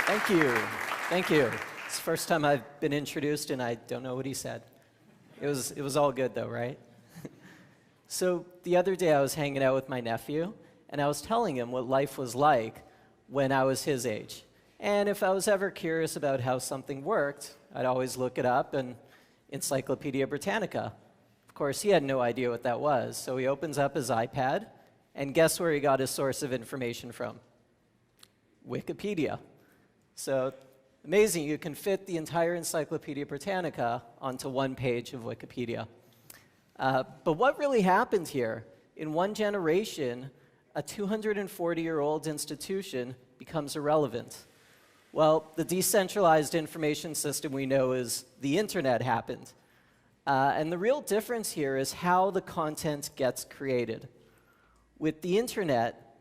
Thank you. Thank you. It's the first time I've been introduced, and I don't know what he said. It was all good, though, right? So the other day, I was hanging out with my nephew, and I was telling him what life was like when I was his age. And if I was ever curious about how something worked, I'd always look it up in Encyclopedia Britannica. Of course, he had no idea what that was, so he opens up his iPad, and guess where he got his source of information from? Wikipedia. So amazing, you can fit the entire Encyclopedia Britannica onto one page of Wikipedia. But what really happened here? In one generation, a 240-year-old institution becomes irrelevant. Well, the decentralized information system we know as the internet happened. And the real difference here is how the content gets created. With the internet,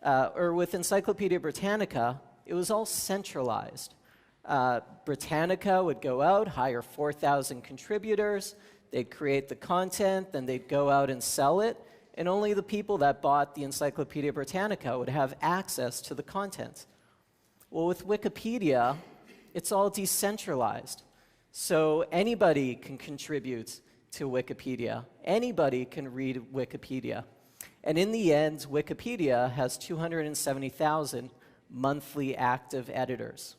or with Encyclopedia Britannica, it was all centralized. Britannica would go out, hire 4,000 contributors, they'd create the content, then they'd go out and sell it, and only the people that bought the Encyclopedia Britannica would have access to the content. Well, with Wikipedia, it's all decentralized. So anybody can contribute to Wikipedia. Anybody can read Wikipedia. And in the end, Wikipedia has 270,000 monthly active editors.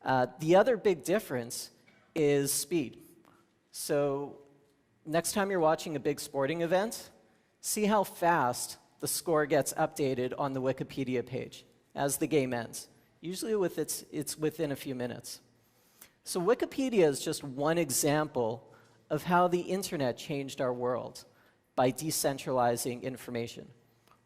The other big difference is speed. So next time you're watching a big sporting event, see how fast the score gets updated on the Wikipedia page as the game ends. Usually it's within a few minutes. So Wikipedia is just one example of how the internet changed our world by decentralizing information.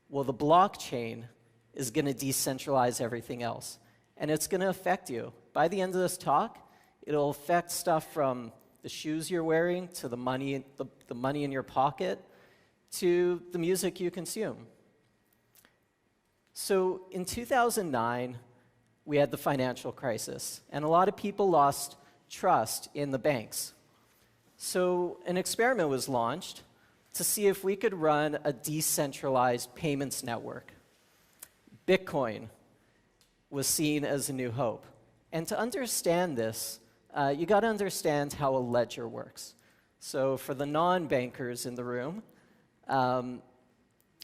Well, the blockchain is going to decentralize everything else, and it's going to affect you. By the end of this talk, it'll affect stuff from the shoes you're wearing to the money in your pocket to the music you consume. So in 2009, we had the financial crisis, and a lot of people lost trust in the banks. So an experiment was launched to see if we could run a decentralized payments network. Bitcoin was seen as a new hope. And to understand this, you got to understand how a ledger works. So for the non-bankers in the room, a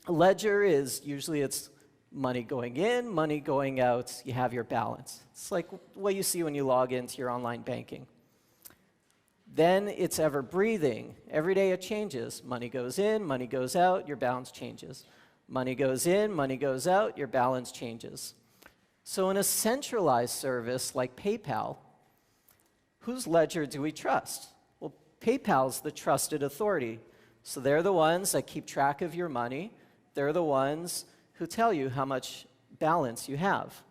ledger is usually it's money going in, money going out, you have your balance. It's like what you see when you log into your online banking. Then it's ever breathing. Every day it changes. Money goes in, money goes out, your balance changes. Money goes in, money goes out, your balance changes. So in a centralized service like PayPal, whose ledger do we trust? Well, PayPal's the trusted authority. So they're the ones that keep track of your money. They're the ones who tell you how much balance you have.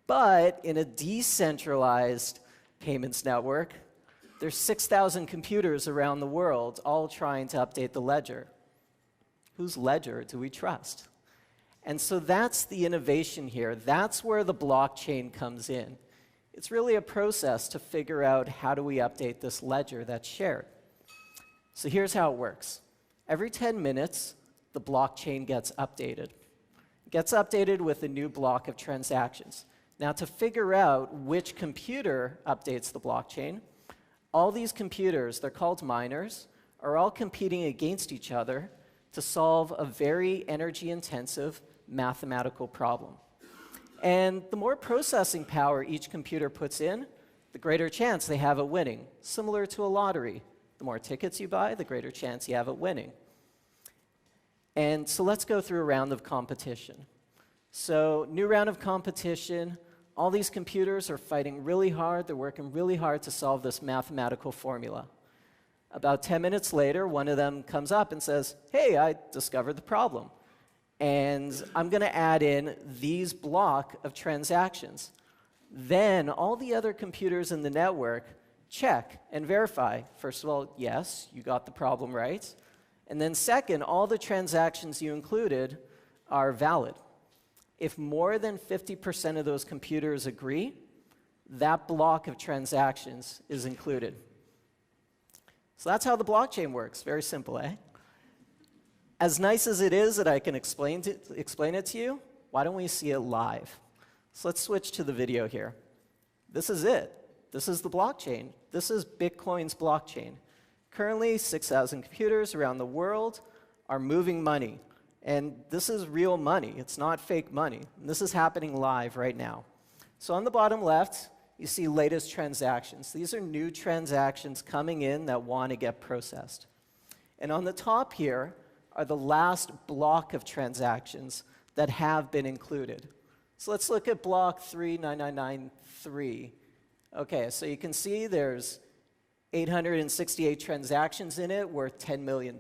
But in a decentralized payments network, there's 6,000 computers around the world all trying to update the ledger. Whose ledger do we trust? And so that's the innovation here. That's where the blockchain comes in. It's really a process to figure out how do we update this ledger that's shared. So here's how it works. Every 10 minutes, the blockchain gets updated. It gets updated with a new block of transactions. Now, to figure out which computer updates the blockchain, all these computers, they're called miners, are all competing against each other to solve a very energy-intensive mathematical problem. And the more processing power each computer puts in, the greater chance they have of winning, similar to a lottery. The more tickets you buy, the greater chance you have of winning. And so let's go through a round of competition. So new round of competition, all these computers are fighting really hard, they're working really hard to solve this mathematical formula. About 10 minutes later, one of them comes up and says, hey, I discovered the problem. And I'm going to add in these block of transactions. Then all the other computers in the network check and verify. First of all, yes, you got the problem right. And then second, all the transactions you included are valid. If more than 50% of those computers agree, that block of transactions is included. So that's how the blockchain works. Very simple, eh? As nice as it is that I can explain it to you, why don't we see it live? So let's switch to the video here. This is it. This is the blockchain. This is Bitcoin's blockchain. Currently, 6,000 computers around the world are moving money. And this is real money. It's not fake money. And this is happening live right now. So on the bottom left, you see latest transactions. These are new transactions coming in that want to get processed. And on the top here are the last block of transactions that have been included. So let's look at block 39993. Okay, so you can see there's 868 transactions in it worth $10 million.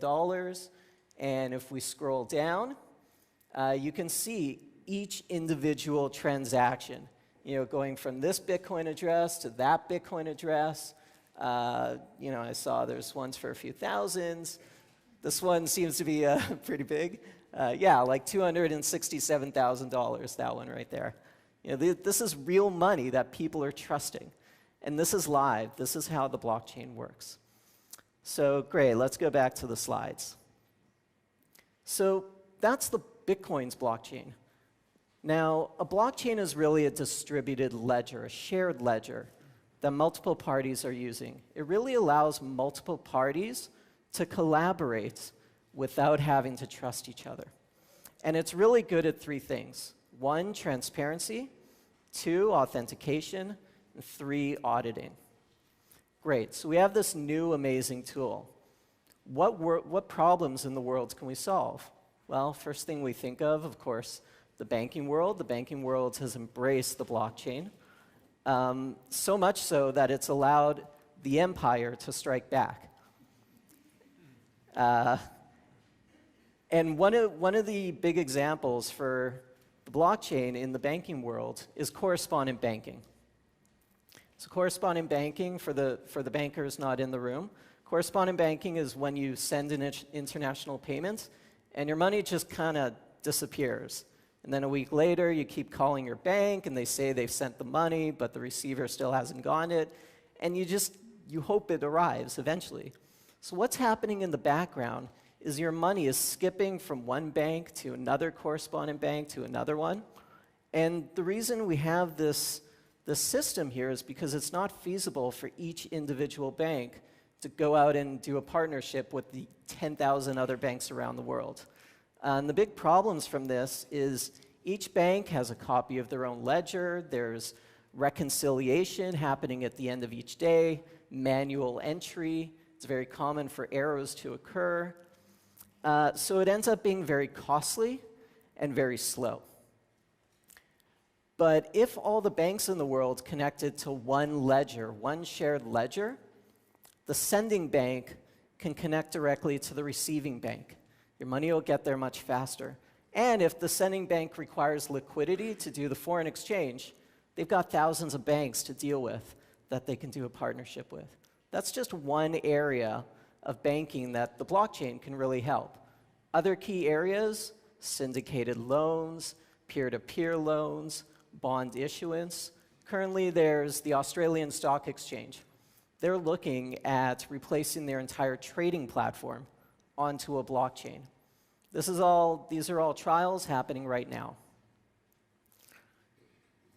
And if we scroll down, you can see each individual transaction, going from this Bitcoin address to that Bitcoin address. I saw there's ones for a few thousands. This one seems to be pretty big. Yeah, like $267,000, that one right there. This is real money that people are trusting. And this is live. This is how the blockchain works. So great, let's go back to the slides. So that's the Bitcoin's blockchain. Now, a blockchain is really a distributed ledger, a shared ledger that multiple parties are using. It really allows multiple parties to collaborate without having to trust each other. And it's really good at three things. 1, transparency. 2, authentication. And 3, auditing. Great, so we have this new amazing tool. What problems in the world can we solve? Well, first thing we think of course, the banking world. The banking world has embraced the blockchain, so much so that it's allowed the empire to strike back. And one of the big examples for the blockchain in the banking world is correspondent banking. So correspondent banking, for the bankers not in the room, correspondent banking is when you send an international payment and your money just kind of disappears. And then a week later, you keep calling your bank and they say they've sent the money, but the receiver still hasn't gotten it. And you hope it arrives eventually. So what's happening in the background is your money is skipping from one bank to another correspondent bank to another one. And the reason we have this system here is because it's not feasible for each individual bank to go out and do a partnership with the 10,000 other banks around the world. And the big problems from this is each bank has a copy of their own ledger, there's reconciliation happening at the end of each day, manual entry, it's very common for errors to occur. So it ends up being very costly and very slow. But if all the banks in the world connected to one ledger, one shared ledger, the sending bank can connect directly to the receiving bank. Your money will get there much faster. And if the sending bank requires liquidity to do the foreign exchange, they've got thousands of banks to deal with that they can do a partnership with. That's just one area of banking that the blockchain can really help. Other key areas, syndicated loans, peer-to-peer loans, bond issuance. Currently, there's the Australian Stock Exchange. They're looking at replacing their entire trading platform onto a blockchain. These are all trials happening right now.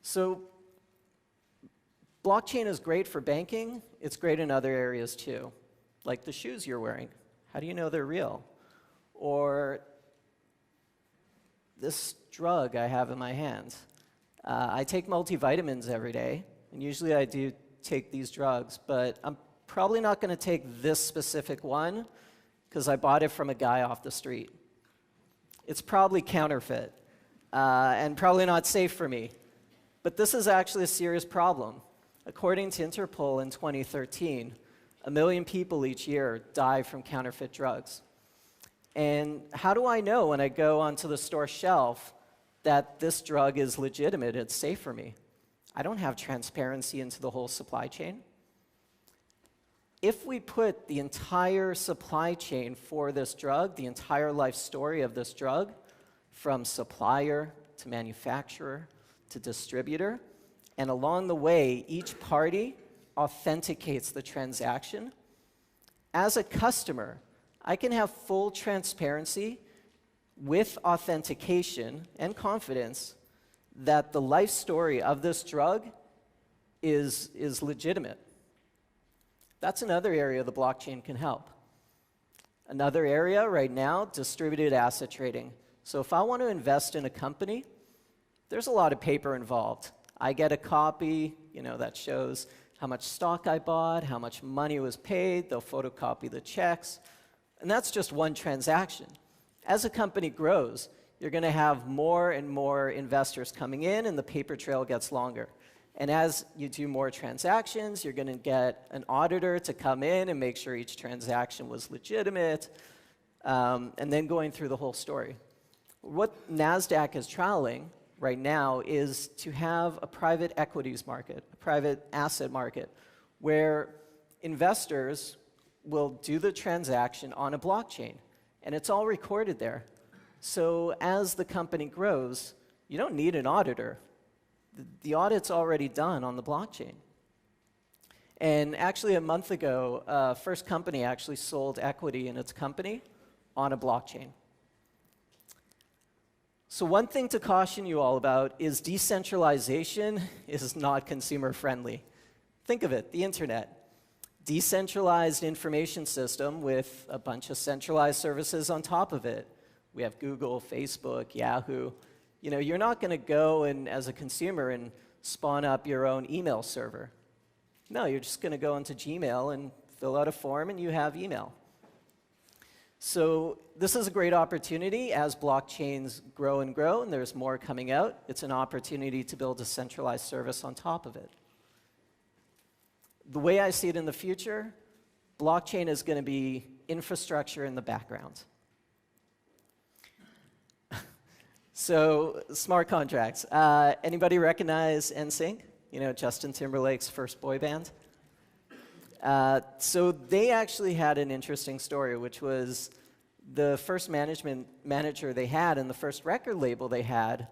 So blockchain is great for banking. It's great in other areas too, like the shoes you're wearing. How do you know they're real? Or this drug I have in my hand. I take multivitamins every day, and usually I do take these drugs, but I'm probably not going to take this specific one because I bought it from a guy off the street. It's probably counterfeit and probably not safe for me. But this is actually a serious problem. According to Interpol in 2013, 1 million people each year die from counterfeit drugs. And how do I know when I go onto the store shelf that this drug is legitimate, it's safe for me? I don't have transparency into the whole supply chain. If we put the entire supply chain for this drug, the entire life story of this drug, from supplier to manufacturer to distributor, and along the way, each party authenticates the transaction, as a customer, I can have full transparency with authentication and confidence that the life story of this drug is legitimate. That's another area the blockchain can help. Another area right now, distributed asset trading. So if I want to invest in a company, there's a lot of paper involved. I get a copy, that shows how much stock I bought, how much money was paid, they'll photocopy the checks, and that's just one transaction. As a company grows, you're going to have more and more investors coming in, and the paper trail gets longer. And as you do more transactions, you're going to get an auditor to come in and make sure each transaction was legitimate, and then going through the whole story. What NASDAQ is trialing right now is to have a private equities market, a private asset market, where investors will do the transaction on a blockchain, and it's all recorded there. So as the company grows, you don't need an auditor. The audit's already done on the blockchain. And actually, a month ago, first company actually sold equity in its company on a blockchain. So one thing to caution you all about is decentralization is not consumer friendly. Think of it, the internet. Decentralized information system with a bunch of centralized services on top of it. We have Google, Facebook, Yahoo. You're not going to go and, as a consumer, and spawn up your own email server. No, you're just going to go into Gmail and fill out a form, and you have email. So this is a great opportunity as blockchains grow, and there's more coming out. It's an opportunity to build a centralized service on top of it. The way I see it in the future, blockchain is going to be infrastructure in the background. So, smart contracts. Anybody recognize NSYNC? Justin Timberlake's first boy band? So they actually had an interesting story, which was the first manager they had and the first record label they had,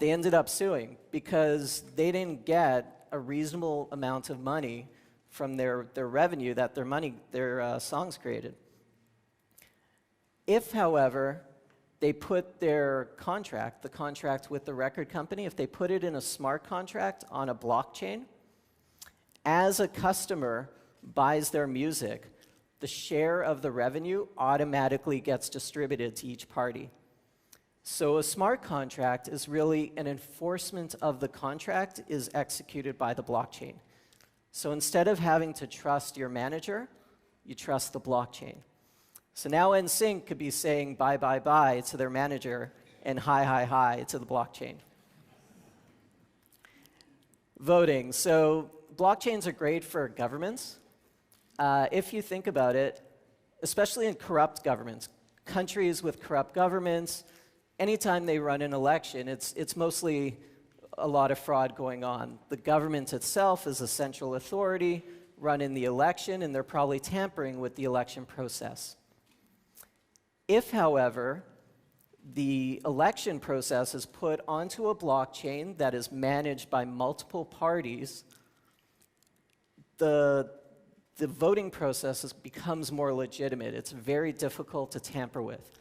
they ended up suing because they didn't get a reasonable amount of money from their revenue that their songs created. If, however, they put their contract, the contract with the record company, if they put it in a smart contract on a blockchain, as a customer buys their music, the share of the revenue automatically gets distributed to each party. So a smart contract is really an enforcement of the contract is executed by the blockchain. So instead of having to trust your manager, you trust the blockchain. So now NSYNC could be saying bye, bye, bye to their manager and hi, hi, hi to the blockchain. Voting. So blockchains are great for governments. If you think about it, especially in corrupt governments, countries with corrupt governments, anytime they run an election, it's mostly a lot of fraud going on. The government itself is a central authority running the election, and they're probably tampering with the election process. If, however, the election process is put onto a blockchain that is managed by multiple parties, the voting process becomes more legitimate. It's very difficult to tamper with.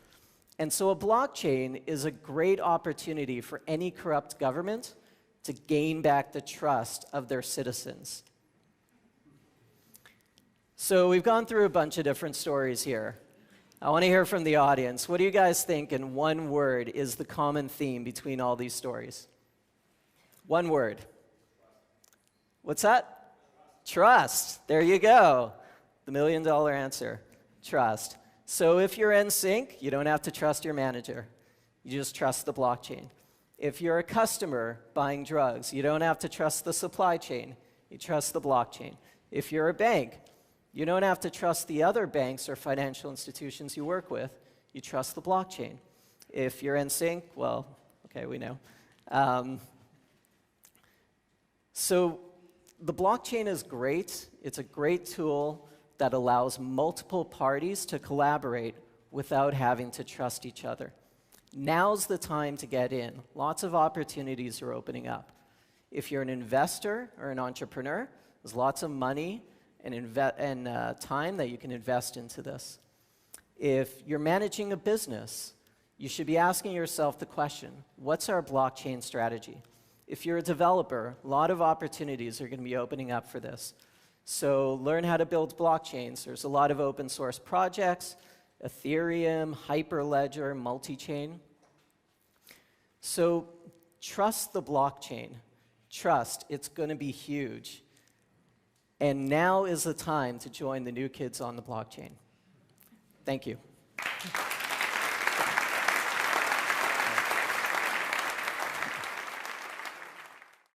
And so a blockchain is a great opportunity for any corrupt government to gain back the trust of their citizens. So we've gone through a bunch of different stories here. I want to hear from the audience. What do you guys think in one word is the common theme between all these stories? One word. What's that? Trust. There you go. The million-dollar answer. Trust. So if you're NSYNC, you don't have to trust your manager. You just trust the blockchain. If you're a customer buying drugs, you don't have to trust the supply chain. You trust the blockchain. If you're a bank, you don't have to trust the other banks or financial institutions you work with. You trust the blockchain. If you're NSYNC, well, okay, we know. So the blockchain is great. It's a great tool that allows multiple parties to collaborate without having to trust each other. Now's the time to get in. Lots of opportunities are opening up. If you're an investor or an entrepreneur, there's lots of money and time that you can invest into this. If you're managing a business, you should be asking yourself the question, what's our blockchain strategy? If you're a developer, a lot of opportunities are going to be opening up for this. So learn how to build blockchains. There's a lot of open source projects, Ethereum, Hyperledger, multi-chain. So trust the blockchain. Trust, it's going to be huge. And now is the time to join the new kids on the blockchain. Thank you.